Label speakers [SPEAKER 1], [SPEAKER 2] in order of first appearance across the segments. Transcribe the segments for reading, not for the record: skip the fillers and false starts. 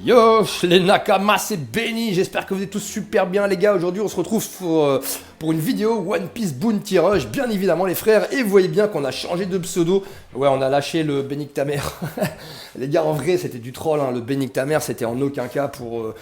[SPEAKER 1] Yo, les Nakamas, c'est Benny, j'espère que vous êtes tous super bien les gars. Aujourd'hui on se retrouve pour une vidéo One Piece Bounty Rush, bien évidemment les frères. Et vous voyez bien qu'on a changé de pseudo. Ouais, on a lâché le Benny ta mère. Les gars, en vrai c'était du troll, hein. Le Benny ta mère c'était en aucun cas pour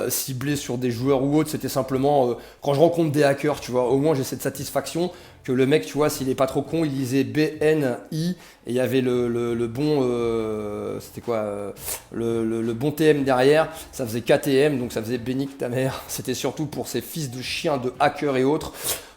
[SPEAKER 1] cibler sur des joueurs ou autres. C'était simplement quand je rencontre des hackers, tu vois, au moins j'ai cette satisfaction que le mec, tu vois, s'il est pas trop con, il lisait BNI et il y avait le bon, c'était quoi, le bon TM derrière, ça faisait KTM, donc ça faisait Bénique ta mère. C'était surtout pour ces fils de chiens de hackers et autres.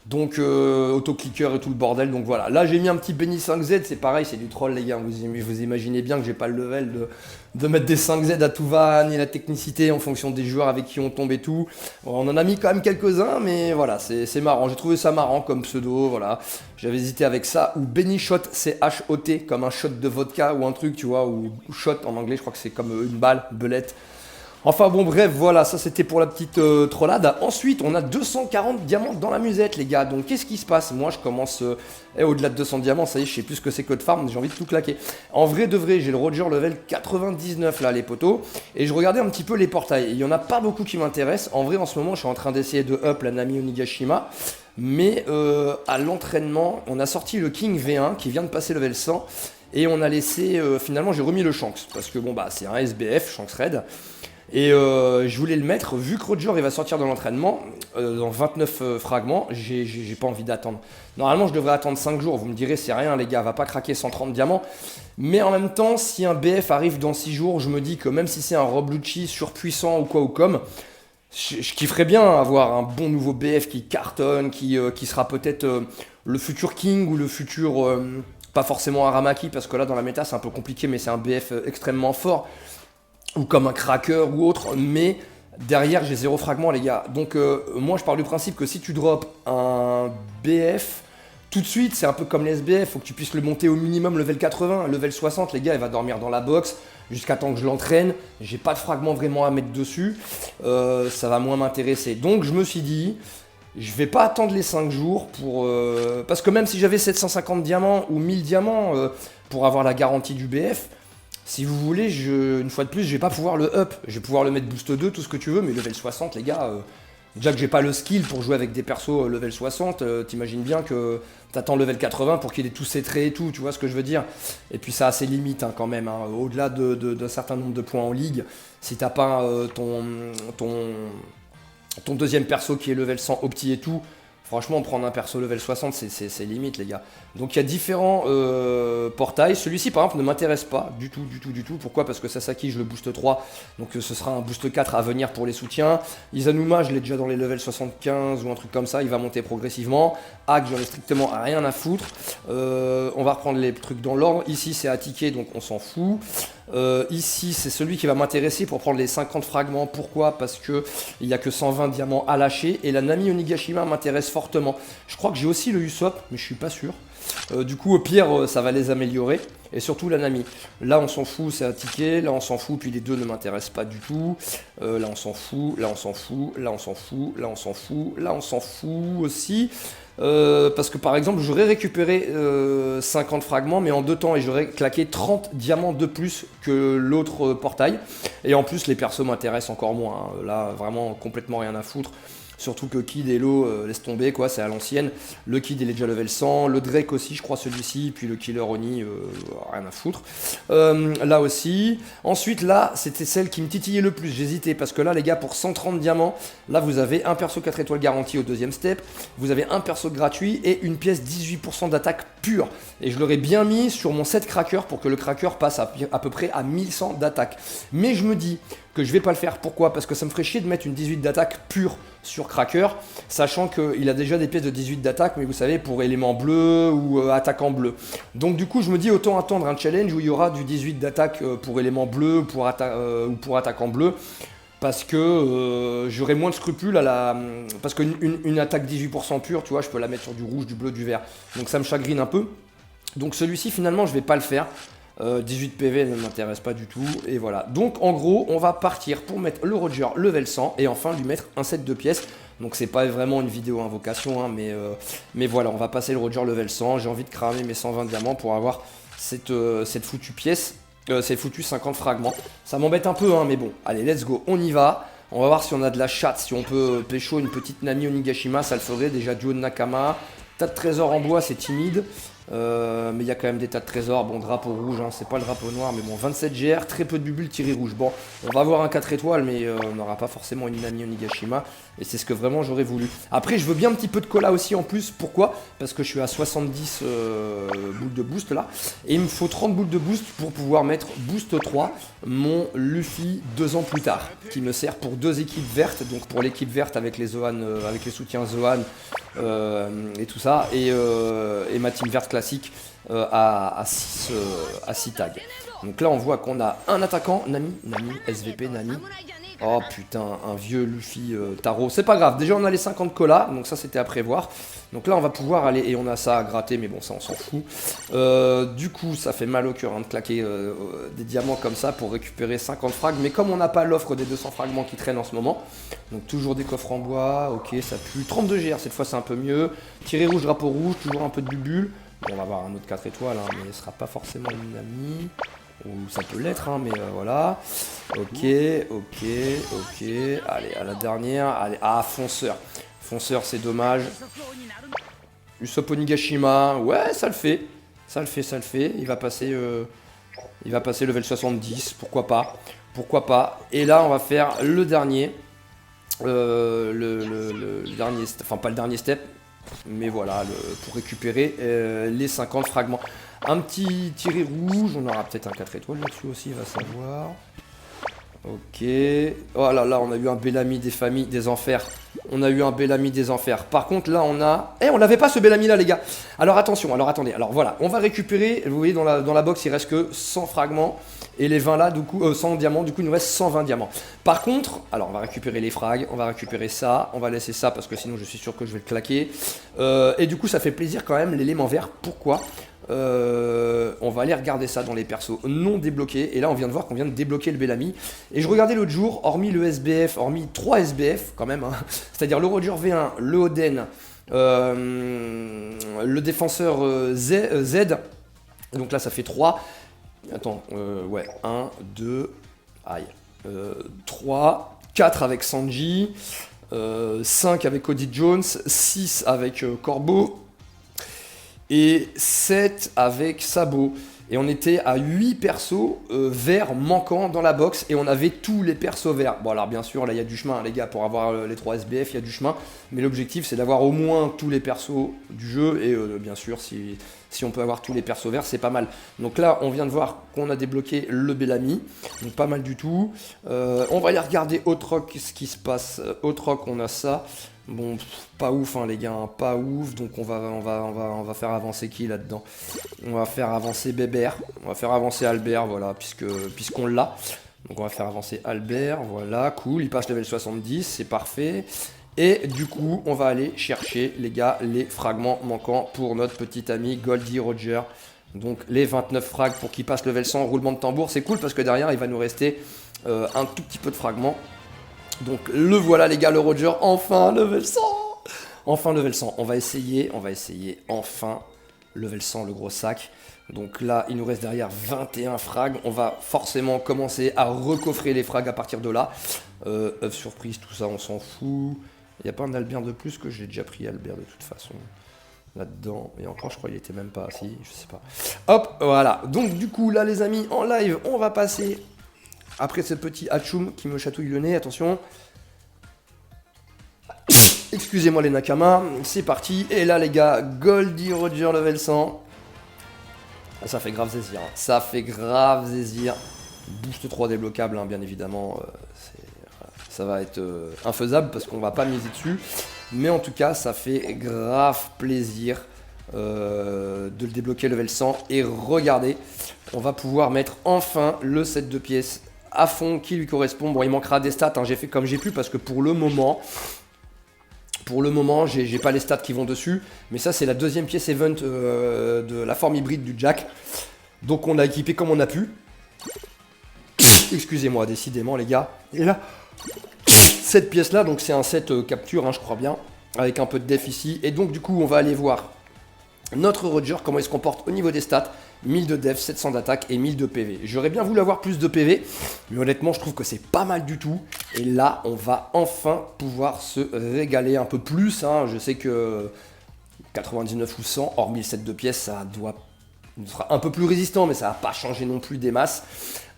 [SPEAKER 1] Donc autoclicker et tout le bordel. Donc voilà, là j'ai mis un petit Benny 5Z, c'est pareil, c'est du troll les gars. Vous imaginez bien que j'ai pas le level de mettre des 5Z à tout va, ni la technicité en fonction des joueurs avec qui on tombe et tout. Bon, on en a mis quand même quelques-uns, mais voilà, c'est marrant. J'ai trouvé ça marrant comme pseudo, voilà. J'avais hésité avec ça, ou Benny Shot, c'est H-O-T, comme un shot de vodka ou un truc, tu vois, ou shot en anglais, je crois que c'est comme une balle, belette. Enfin bon bref, voilà, ça c'était pour la petite trollade. Ensuite, on a 240 diamants dans la musette les gars. Donc qu'est-ce qui se passe? Moi je commence au-delà de 200 diamants, ça y est, je sais plus ce que c'est que de farm, j'ai envie de tout claquer. En vrai de vrai, j'ai le Roger level 99 là les potos. Et je regardais un petit peu les portails. Il y en a pas beaucoup qui m'intéressent. En vrai en ce moment, je suis en train d'essayer de up la Nami Onigashima. Mais à l'entraînement, on a sorti le King V1 qui vient de passer level 100. Et on a laissé, finalement j'ai remis le Shanks. Parce que bon bah c'est un SBF, Shanks Red. Et je voulais le mettre, vu que Roger il va sortir de l'entraînement, dans 29 fragments, j'ai pas envie d'attendre. Normalement je devrais attendre 5 jours, vous me direz c'est rien les gars, va pas craquer 130 diamants. Mais en même temps, si un BF arrive dans 6 jours, je me dis que même si c'est un Rob Lucci surpuissant ou quoi ou comme, je kifferais bien avoir un bon nouveau BF qui cartonne, qui sera peut-être le futur King ou le futur, pas forcément Aramaki, parce que là dans la méta c'est un peu compliqué, mais c'est un BF extrêmement fort. Ou comme un cracker ou autre, mais derrière j'ai 0 fragment les gars. Donc moi je pars du principe que si tu drops un BF, tout de suite c'est un peu comme les SBF, faut que tu puisses le monter au minimum level 80, level 60 les gars, il va dormir dans la box jusqu'à temps que je l'entraîne, j'ai pas de fragment vraiment à mettre dessus, ça va moins m'intéresser. Donc je me suis dit, je vais pas attendre les 5 jours pour... parce que même si j'avais 750 diamants ou 1000 diamants pour avoir la garantie du BF, si vous voulez, une fois de plus, je vais pas pouvoir le up. Je vais pouvoir le mettre boost 2, tout ce que tu veux, mais level 60, les gars, déjà que j'ai pas le skill pour jouer avec des persos level 60, t'imagines bien que t'attends level 80 pour qu'il ait tous ses traits et tout, tu vois ce que je veux dire. Et puis ça a ses limites hein, quand même, hein. Au-delà d'un certain nombre de points en ligue, si t'as pas ton deuxième perso qui est level 100 opti et tout, franchement, prendre un perso level 60, c'est limite, les gars. Donc, il y a différents portails. Celui-ci, par exemple, ne m'intéresse pas du tout. Pourquoi? Parce que Sasaki, je le boost 3. Donc, ce sera un boost 4 à venir pour les soutiens. Izanuma, je l'ai déjà dans les levels 75 ou un truc comme ça. Il va monter progressivement. Hack, j'en ai strictement rien à foutre. On va reprendre les trucs dans l'ordre. Ici, c'est Atike, donc on s'en fout. Ici, c'est celui qui va m'intéresser pour prendre les 50 fragments. Pourquoi? Parce que il n'y a que 120 diamants à lâcher. Et la Nami Onigashima m'intéresse fortement. Je crois que j'ai aussi le Usopp, mais je suis pas sûr. Du coup, au pire, ça va les améliorer. Et surtout la Nami. Là, on s'en fout, c'est Atike. Là, on s'en fout, puis les deux ne m'intéressent pas du tout. Là, on s'en fout. Là, on s'en fout. Là, on s'en fout. Là, on s'en fout. Là, on s'en fout aussi. Parce que par exemple j'aurais récupéré 50 fragments mais en 2 temps et j'aurais claqué 30 diamants de plus que l'autre portail et en plus les persos m'intéressent encore moins hein. Là vraiment complètement rien à foutre. Surtout que Kid et Lo, laisse tomber quoi, c'est à l'ancienne. Le Kid il est déjà level 100, le Drake aussi je crois celui-ci, puis le Killer Oni, rien à foutre. Là aussi. Ensuite là, c'était celle qui me titillait le plus, j'hésitais parce que là les gars pour 130 diamants, là vous avez un perso 4 étoiles garanti au deuxième step, vous avez un perso gratuit et une pièce 18% d'attaque pure. Et je l'aurais bien mis sur mon set cracker pour que le cracker passe à peu près à 1100 d'attaque. Mais je me dis que je vais pas le faire. Pourquoi? Parce que ça me ferait chier de mettre une 18 d'attaque pure sur Cracker, sachant qu'il a déjà des pièces de 18 d'attaque, mais vous savez, pour élément bleu ou attaquant bleu. Donc du coup, je me dis autant attendre un challenge où il y aura du 18 d'attaque pour élément bleu ou pour attaquant bleu, parce que j'aurai moins de scrupules parce qu'une attaque 18% pure, tu vois, je peux la mettre sur du rouge, du bleu, du vert. Donc ça me chagrine un peu. Donc celui-ci, finalement, je vais pas le faire. 18 PV ne m'intéresse pas du tout et voilà. Donc en gros on va partir pour mettre le Roger level 100 et enfin lui mettre un set de pièces. Donc c'est pas vraiment une vidéo invocation hein, mais voilà, on va passer le Roger level 100. J'ai envie de cramer mes 120 diamants pour avoir cette foutue pièce C'est foutu 50 fragments. Ça m'embête un peu, hein, mais bon. Allez, let's go, on y va. On va voir si on a de la chatte, si on peut pécho une petite Nami Onigashima, ça le ferait. Déjà duo de Nakama. Tas de trésors en bois, c'est timide. Mais il y a quand même des tas de trésors. Bon, drapeau rouge, hein, c'est pas le drapeau noir, mais bon, 27 GR, très peu de bubules tirés rouge. Bon, on va avoir un 4 étoiles, mais on n'aura pas forcément une Nami Onigashima. Et c'est ce que vraiment j'aurais voulu. Après, je veux bien un petit peu de cola aussi en plus. Pourquoi? Parce que je suis à 70 boules de boost là. Et il me faut 30 boules de boost pour pouvoir mettre boost 3, mon Luffy 2 ans plus tard. Qui me sert pour 2 équipes vertes. Donc pour l'équipe verte avec les Zoan, avec les soutiens Zoan et tout ça. Et ma team verte classique à 6 tags. Donc là on voit qu'on a un attaquant, Nami, SVP, Nami. Oh putain, un vieux Luffy Taro. C'est pas grave, déjà on a les 50 colas, donc ça c'était à prévoir. Donc là on va pouvoir aller, et on a ça à gratter, mais bon ça on s'en fout. Du coup ça fait mal au cœur hein, de claquer des diamants comme ça pour récupérer 50 frags. Mais comme on n'a pas l'offre des 200 fragments qui traînent en ce moment, donc toujours des coffres en bois, ok ça pue. 32 GR cette fois c'est un peu mieux. Tiré rouge, drapeau rouge, toujours un peu de bubule. Bon, on va avoir un autre 4 étoiles, hein, mais ce sera pas forcément une amie. Ou ça peut l'être, hein, mais voilà. Ok. Allez, à la dernière. Allez, ah, fonceur. Fonceur, c'est dommage. Usopp Onigashima. Ouais, ça le fait. Ça le fait. Il va passer level 70. Pourquoi pas. Et là, on va faire le dernier. Le dernier. Enfin, pas le dernier step. Mais voilà, pour récupérer les 50 fragments. Un petit tiré rouge, on aura peut-être un 4 étoiles là-dessus aussi, va savoir. Ok. Oh là là, on a eu un Bellamy des familles, des enfers. Par contre, là, on a... on l'avait pas ce Bellamy là, les gars. Alors attention, alors attendez. Alors voilà, on va récupérer, vous voyez, dans la box, il reste que 100 fragments. Et les 20 là, du coup, 100 diamants, du coup, il nous reste 120 diamants. Par contre, alors on va récupérer les frags, on va récupérer ça, on va laisser ça parce que sinon je suis sûr que je vais le claquer. Et du coup, ça fait plaisir quand même, l'élément vert. Pourquoi? On va aller regarder ça dans les persos non débloqués. Et là, on vient de voir qu'on vient de débloquer le Bellamy. Et je regardais l'autre jour, hormis le SBF, hormis 3 SBF quand même, hein, c'est-à-dire le Roger V1, le Oden, le défenseur Z. Donc là, ça fait 3. Attends, ouais, 1, 2, aïe, 3, 4 avec Sanji, 5 avec Cody Jones, 6 avec Corbeau, et 7 avec Sabo. Et on était à 8 persos verts manquants dans la box. Et on avait tous les persos verts. Bon alors bien sûr là il y a du chemin les gars. Pour avoir les 3 SBF il y a du chemin. Mais l'objectif c'est d'avoir au moins tous les persos du jeu. Et bien sûr si on peut avoir tous les persos verts c'est pas mal. Donc là on vient de voir qu'on a débloqué le Bellamy. Donc pas mal du tout. On va aller regarder Hautrock ce qui se passe. Hautrock on a ça. Bon, pas ouf hein, les gars, hein, pas ouf. Donc on va faire avancer qui là-dedans? On va faire avancer Bébert, on va faire avancer Albert, voilà, puisqu'on l'a. Donc on va faire avancer Albert, voilà, cool, il passe level 70, c'est parfait. Et du coup, on va aller chercher, les gars, les fragments manquants pour notre petit ami Goldie Roger. Donc les 29 frags pour qu'il passe level 100, roulement de tambour, c'est cool parce que derrière, il va nous rester un tout petit peu de fragments. Donc le voilà les gars, le Roger, enfin level 100. Enfin level 100, on va essayer enfin level 100, le gros sac. Donc là, il nous reste derrière 21 frags. On va forcément commencer à recoffrer les frags à partir de là. œuf surprise, tout ça, on s'en fout. Il n'y a pas un Albert de plus que j'ai déjà pris Albert de toute façon. Là-dedans, et encore je crois qu'il était même pas assis, je sais pas. Hop, voilà. Donc du coup là les amis, en live, on va passer... Après ce petit Hachoum qui me chatouille le nez, attention. Excusez-moi les Nakama, c'est parti. Et là les gars, Goldie Roger level 100. Ça fait grave zésir. Hein. Ça fait grave zésir. Boost 3 débloquable, hein, bien évidemment. Ça va être infaisable parce qu'on va pas miser dessus. Mais en tout cas, ça fait grave plaisir de le débloquer level 100. Et regardez, on va pouvoir mettre enfin le set de pièces à fond qui lui correspond. Bon, il manquera des stats, hein. J'ai fait comme j'ai pu parce que pour le moment, j'ai pas les stats qui vont dessus. Mais ça, c'est la deuxième pièce event de la forme hybride du Jack. Donc on a équipé comme on a pu. Excusez-moi, décidément les gars. Et là, cette pièce-là, donc c'est un set capture, hein, je crois bien. Avec un peu de def ici. Et donc du coup, on va aller voir Notre Roger, comment il se comporte au niveau des stats? 1000 de def, 700 d'attaque et 1000 de PV. J'aurais bien voulu avoir plus de PV, mais honnêtement, je trouve que c'est pas mal du tout. Et là, on va enfin pouvoir se régaler un peu plus. Hein. Je sais que 99 ou 100, hormis le set de pièces, ça sera un peu plus résistant, mais ça va pas changer non plus des masses.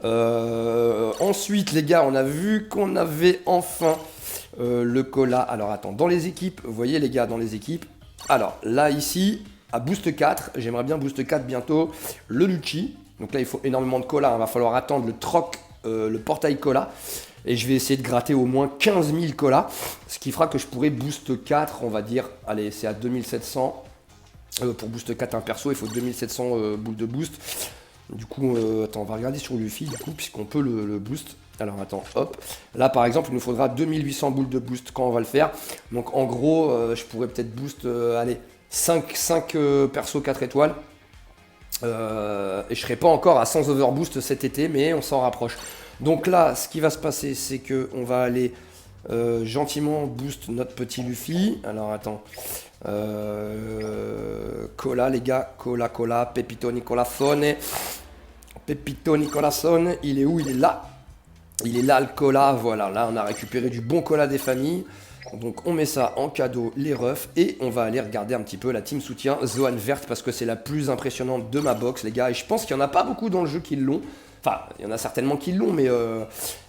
[SPEAKER 1] Ensuite, les gars, on a vu qu'on avait enfin le cola. Alors, attends, dans les équipes, vous voyez les gars, dans les équipes. Alors, là, ici... à boost 4, j'aimerais bien boost 4 bientôt, le Lucci. Donc là il faut énormément de cola, il va falloir attendre le troc, le portail cola. Et je vais essayer de gratter au moins 15 000 cola. Ce qui fera que je pourrais boost 4, on va dire, allez c'est à 2700. Pour boost 4 un perso, il faut 2700 boules de boost. Du coup, attends, on va regarder sur Luffy du coup, puisqu'on peut le boost. Alors attends, hop. Là par exemple, il nous faudra 2800 boules de boost quand on va le faire. Donc en gros, je pourrais peut-être boost, allez... 5 persos 4 étoiles et je serai pas encore à 100 overboost cet été, mais on s'en rapproche. Donc là ce qui va se passer, c'est que on va aller gentiment boost notre petit Luffy. Alors attends, cola les gars, cola, Pepito Nicolasone, il est où? Il est là, le cola. Voilà, là on a récupéré du bon cola des familles. Donc on met ça en cadeau, les refs, et on va aller regarder un petit peu la team soutien Zoan verte, parce que c'est la plus impressionnante de ma box les gars, et je pense qu'il n'y en a pas beaucoup dans le jeu qui l'ont. Enfin, il y en a certainement qui l'ont, mais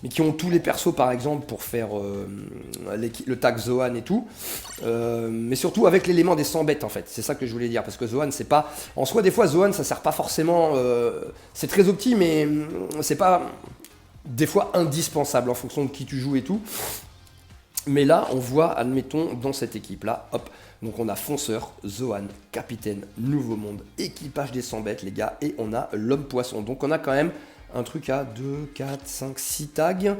[SPEAKER 1] qui ont tous les persos par exemple pour faire le tag Zoan et tout. Mais surtout avec l'élément des 100 bêtes en fait, c'est ça que je voulais dire, parce que Zoan c'est pas... En soi des fois Zoan ça sert pas forcément... c'est très opti, mais c'est pas des fois indispensable en fonction de qui tu joues et tout. Mais là, on voit, admettons, dans cette équipe-là, hop, donc on a Fonceur, Zoan, Capitaine, Nouveau Monde, équipage des 100 bêtes, les gars, et on a l'Homme Poisson. Donc on a quand même un truc à 2, 4, 5, 6 tags.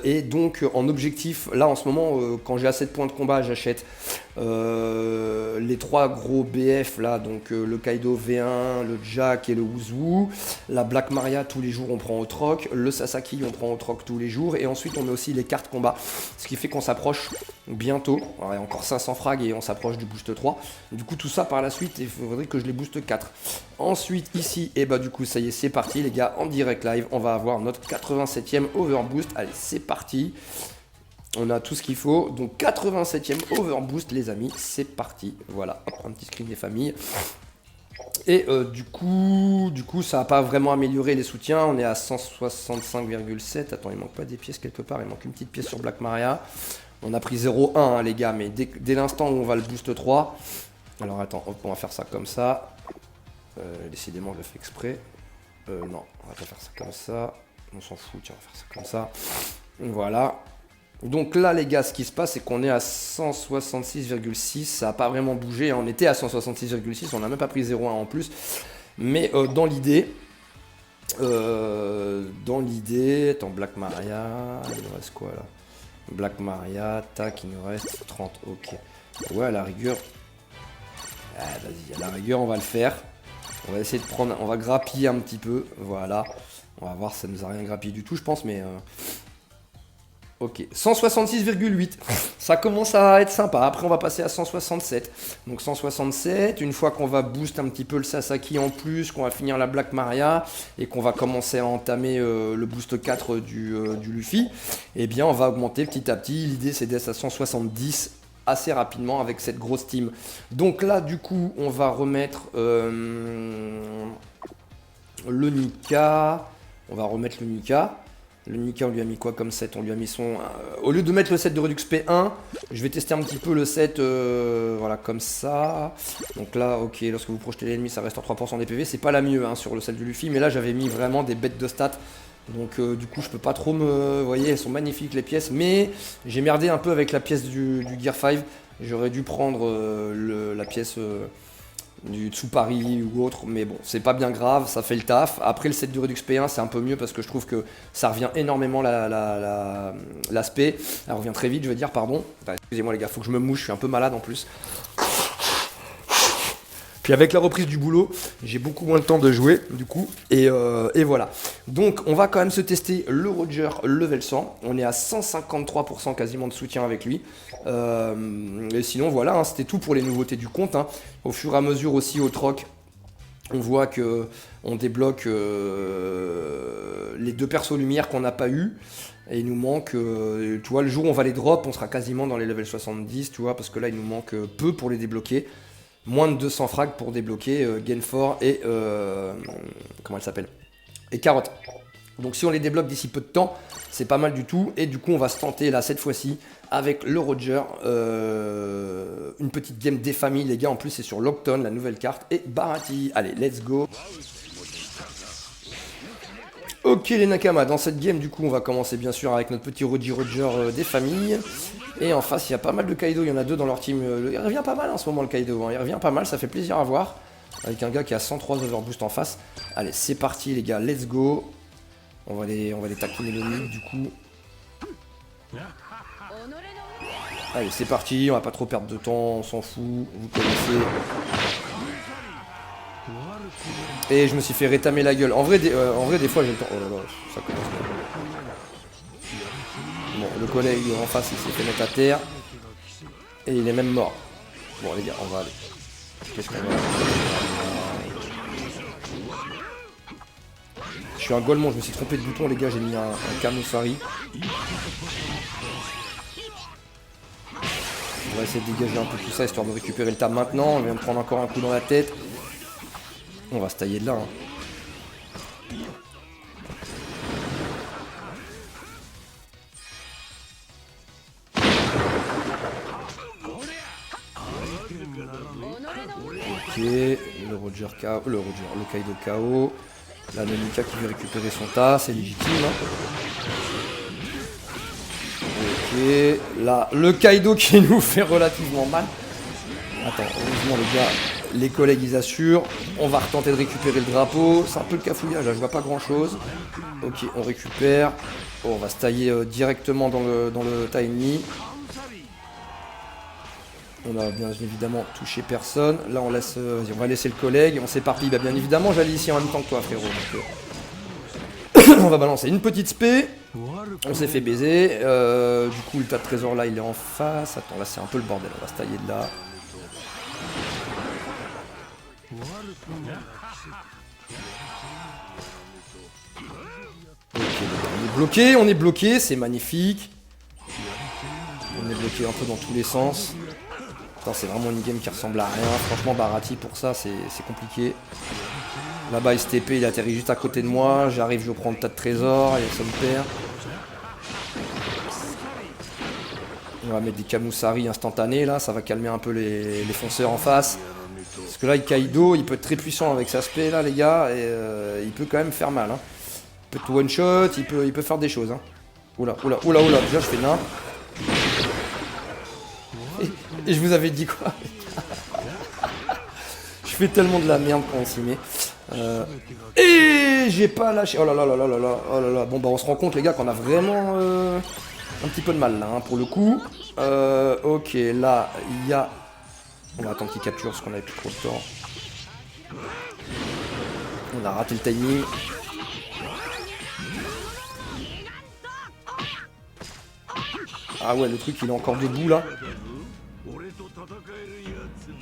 [SPEAKER 1] Et donc en objectif, là en ce moment, quand j'ai assez de points de combat, j'achète les 3 gros BF là, donc le Kaido V1, le Jack et le Wuzu. La Black Maria tous les jours on prend au troc, le Sasaki on prend au troc tous les jours, et ensuite on met aussi les cartes combat, ce qui fait qu'on s'approche bientôt, ouais, encore 500 frags et on s'approche du boost 3. Du coup tout ça par la suite, il faudrait que je les booste 4. Ensuite ici, et bah du coup ça y est, c'est parti les gars, en direct live, on va avoir notre 87e overboost. Allez c'est parti. On a tout ce qu'il faut, donc 87e overboost les amis, c'est parti. Voilà, hop, un petit screen des familles. Et du coup ça n'a pas vraiment amélioré les soutiens, on est à 165,7. Attends, il manque pas des pièces quelque part, il manque une petite pièce sur Black Maria. On a pris 0,1 hein, les gars, mais dès l'instant où on va le boost 3. Alors attends, hop, on va faire ça comme ça. Décidément je le fais exprès. Non, on va pas faire ça comme ça. On s'en fout, tiens, on va faire ça comme ça. Voilà. Donc là les gars, ce qui se passe c'est qu'on est à 166,6, ça n'a pas vraiment bougé, on était à 166,6, on n'a même pas pris 0,1 en plus, mais dans l'idée, attends, Black Maria, il nous reste quoi là? Black Maria, tac, il nous reste 30, ok, ouais à la rigueur, vas-y, à la rigueur on va le faire, on va essayer de prendre, on va grappiller un petit peu, voilà, on va voir, ça nous a rien grappillé du tout je pense, mais... Ok, 166,8, ça commence à être sympa. Après on va passer à 167. Donc 167, une fois qu'on va boost un petit peu le Sasaki en plus, qu'on va finir la Black Maria et qu'on va commencer à entamer le boost 4 du Luffy, eh bien on va augmenter petit à petit. L'idée c'est d'être à 170 assez rapidement avec cette grosse team. Donc là du coup on va remettre le Nika. On va remettre le Nika. Le Nika, on lui a mis quoi comme set? On lui a mis son... au lieu de mettre le set de Redux P1, je vais tester un petit peu le set, voilà, comme ça. Donc là, ok, lorsque vous projetez l'ennemi, ça reste en 3% des PV. C'est pas la mieux hein, sur le set du Luffy, mais là, j'avais mis vraiment des bêtes de stats. Donc du coup, je peux pas trop me... Vous voyez, elles sont magnifiques les pièces, mais j'ai merdé un peu avec la pièce du Gear 5. J'aurais dû prendre la pièce... du Tsupari ou autre, mais bon, c'est pas bien grave, ça fait le taf. Après le set du Redux P1, c'est un peu mieux parce que je trouve que ça revient énormément l'aspect. Elle revient très vite, je veux dire, pardon. Enfin, excusez-moi les gars, faut que je me mouche, je suis un peu malade en plus. Puis avec la reprise du boulot, j'ai beaucoup moins de temps de jouer, du coup, et voilà. Donc, on va quand même se tester le Roger level 100. On est à 153% quasiment de soutien avec lui. Et sinon, voilà, hein, c'était tout pour les nouveautés du compte. Hein. Au fur et à mesure aussi, au troc, on voit que on débloque les 2 persos lumière qu'on n'a pas eu. Et il nous manque, tu vois, le jour où on va les drop, on sera quasiment dans les levels 70, tu vois, parce que là, il nous manque peu pour les débloquer. Moins de 200 frags pour débloquer Gainfort et... comment elle s'appelle? Et Carotte. Donc si on les débloque d'ici peu de temps, c'est pas mal du tout. Et du coup, on va se tenter là, cette fois-ci, avec le Roger. Une petite game des familles, les gars. En plus, c'est sur Lockton, la nouvelle carte. Et Barati. Allez, let's go. Ok les Nakama, dans cette game du coup on va commencer bien sûr avec notre petit Roger des familles. Et en face il y a pas mal de Kaido, il y en a 2 dans leur team. Il revient pas mal en ce moment le Kaido, hein. Il revient pas mal, ça fait plaisir à voir. Avec un gars qui a 103 overboost en face. Allez c'est parti les gars, let's go. On va les taquiner le mid du coup. Allez c'est parti, on va pas trop perdre de temps, on s'en fout, vous connaissez. Et je me suis fait rétamer la gueule. En vrai, des fois, j'ai le temps. Oh là là, ça commence bien. Bon, le collègue en face, il s'est fait mettre à terre. Et il est même mort. Bon, les gars, on va aller. Qu'est-ce qu'on va... Je suis un golemon, je me suis trompé de bouton, les gars. J'ai mis un Kamusari. On va essayer de dégager un peu tout ça, histoire de récupérer le tab maintenant. On vient de prendre encore un coup dans la tête. On va se tailler de là. Hein. Ok, le Kaido KO. La Nanika qui veut récupérer son tas, c'est légitime. Hein. Ok, là, le Kaido qui nous fait relativement mal. Attends, heureusement les gars, les collègues ils assurent. On va retenter de récupérer le drapeau. C'est un peu le cafouillage, là, je vois pas grand chose. Ok, on récupère. Oh, on va se tailler directement dans le tiny. On a bien évidemment touché personne. Là on laisse, on va laisser le collègue. On s'éparpille, bah, bien évidemment j'allais ici en même temps que toi frérot. Donc, on va balancer une petite spé. On s'est fait baiser. Du coup le tas de trésor là il est en face. Attends là c'est un peu le bordel. On va se tailler de là. Ok, on est bloqué, c'est magnifique. On est bloqué un peu dans tous les sens. Putain, c'est vraiment une game qui ressemble à rien. Franchement, Barati pour ça, c'est compliqué. Là-bas, STP, il atterrit juste à côté de moi. J'arrive, je prends le tas de trésors et ça me perd. On va mettre des Kamusari instantanés là, ça va calmer un peu les fonceurs en face. Parce que là, Kaido, il peut être très puissant avec sa spé là, les gars, et il peut quand même faire mal. Hein. Il peut one shot, il peut faire des choses. Hein. Oula, oula, oula, oula, déjà je fais nain. Et je vous avais dit quoi? Je fais tellement de la merde quand on s'y met. Et j'ai pas lâché. Oh là là là là là là, oh là là. Bon bah on se rend compte les gars qu'on a vraiment un petit peu de mal là, hein, pour le coup. Ok, là il y a... On va attendre qu'il capture parce qu'on avait plus trop de temps. On a raté le timing. Ah ouais, le truc il est encore debout là.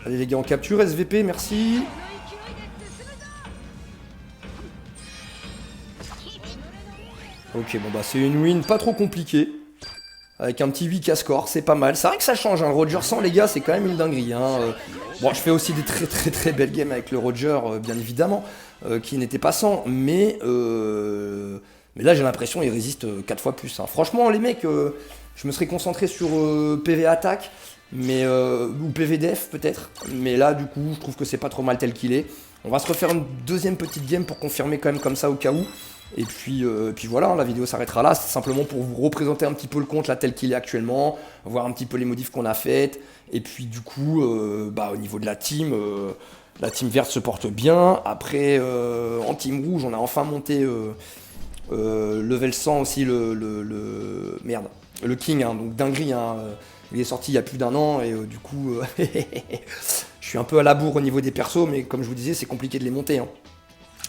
[SPEAKER 1] Allez les gars, on capture SVP, merci. Ok, bon bah c'est une win pas trop compliquée. Avec un petit 8K score, c'est pas mal. C'est vrai que ça change, hein. Le Roger 100 les gars, c'est quand même une dinguerie. Hein. Bon, je fais aussi des très belles games avec le Roger, bien évidemment, qui n'était pas 100. Mais là j'ai l'impression qu'il résiste 4 fois plus. Hein. Franchement les mecs, je me serais concentré sur PV attaque. Mais ou PVDF peut-être, mais là du coup je trouve que c'est pas trop mal tel qu'il est. On va se refaire une deuxième petite game pour confirmer quand même comme ça au cas où. Et puis voilà, hein, la vidéo s'arrêtera là, c'est simplement pour vous représenter un petit peu le compte là tel qu'il est actuellement, voir un petit peu les modifs qu'on a faites. Et puis du coup, au niveau de la team verte se porte bien. Après en team rouge, on a enfin monté level 100 aussi merde, le King, hein, donc dinguerie, hein, il est sorti il y a plus d'1 an et du coup je suis un peu à la bourre au niveau des persos, mais comme je vous disais, c'est compliqué de les monter, hein.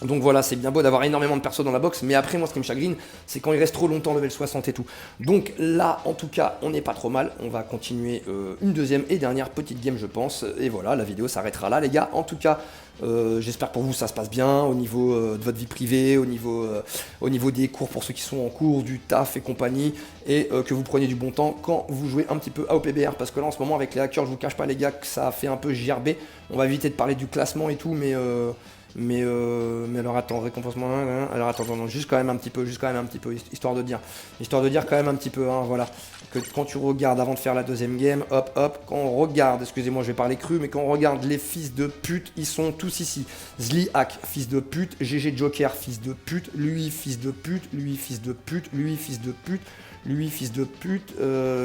[SPEAKER 1] Donc voilà, c'est bien beau d'avoir énormément de persos dans la box, mais après moi ce qui me chagrine, c'est quand il reste trop longtemps level 60 et tout. Donc là, en tout cas, on n'est pas trop mal, on va continuer une deuxième et dernière petite game je pense, et voilà, la vidéo s'arrêtera là les gars. En tout cas, j'espère que pour vous ça se passe bien, au niveau de votre vie privée, au niveau des cours pour ceux qui sont en cours, du taf et compagnie, et que vous preniez du bon temps quand vous jouez un petit peu à OPBR, parce que là en ce moment avec les hackers, je vous cache pas les gars que ça a fait un peu JRB, on va éviter de parler du classement et tout, mais alors attends, récompensement, alors attends, non, juste quand même un petit peu, histoire de dire quand même un petit peu, hein, voilà, que quand tu regardes avant de faire la deuxième game, hop, quand on regarde, excusez-moi, je vais parler cru, mais quand on regarde les fils de pute, ils sont tous ici. Zlihack, fils de pute, GG Joker, fils de pute, lui, fils de pute, lui, fils de pute, lui, fils de pute, lui, fils de pute,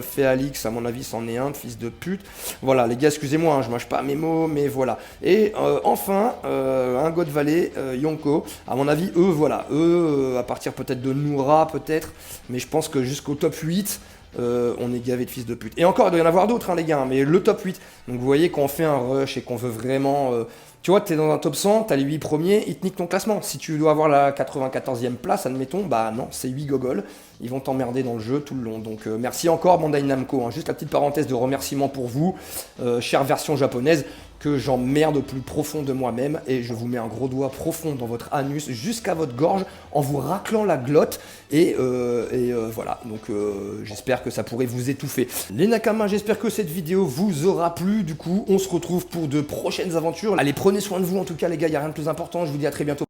[SPEAKER 1] Féalix, à mon avis, c'en est un, fils de pute. Voilà, les gars, excusez-moi, hein, je mâche pas mes mots, mais voilà. Et enfin, un God Valley, Yonko, à mon avis, eux, voilà, à partir peut-être de Noura, peut-être, mais je pense que jusqu'au top 8, on est gavé de fils de pute. Et encore, il doit y en avoir d'autres, hein, les gars, mais le top 8. Donc vous voyez, quand on fait un rush et qu'on veut vraiment... tu vois, tu es dans un top 100, tu as les 8 premiers, ils te niquent ton classement. Si tu dois avoir la 94e place, admettons, bah non, c'est 8 gogoles. Ils vont t'emmerder dans le jeu tout le long. Donc merci encore Bandai Namco, hein. Juste la petite parenthèse de remerciement pour vous, chère version japonaise, que j'emmerde au plus profond de moi-même, et je vous mets un gros doigt profond dans votre anus jusqu'à votre gorge en vous raclant la glotte, et voilà, donc j'espère que ça pourrait vous étouffer. Les Nakamas, j'espère que cette vidéo vous aura plu. Du coup on se retrouve pour de prochaines aventures. Allez, prenez soin de vous en tout cas les gars, il n'y a rien de plus important, je vous dis à très bientôt.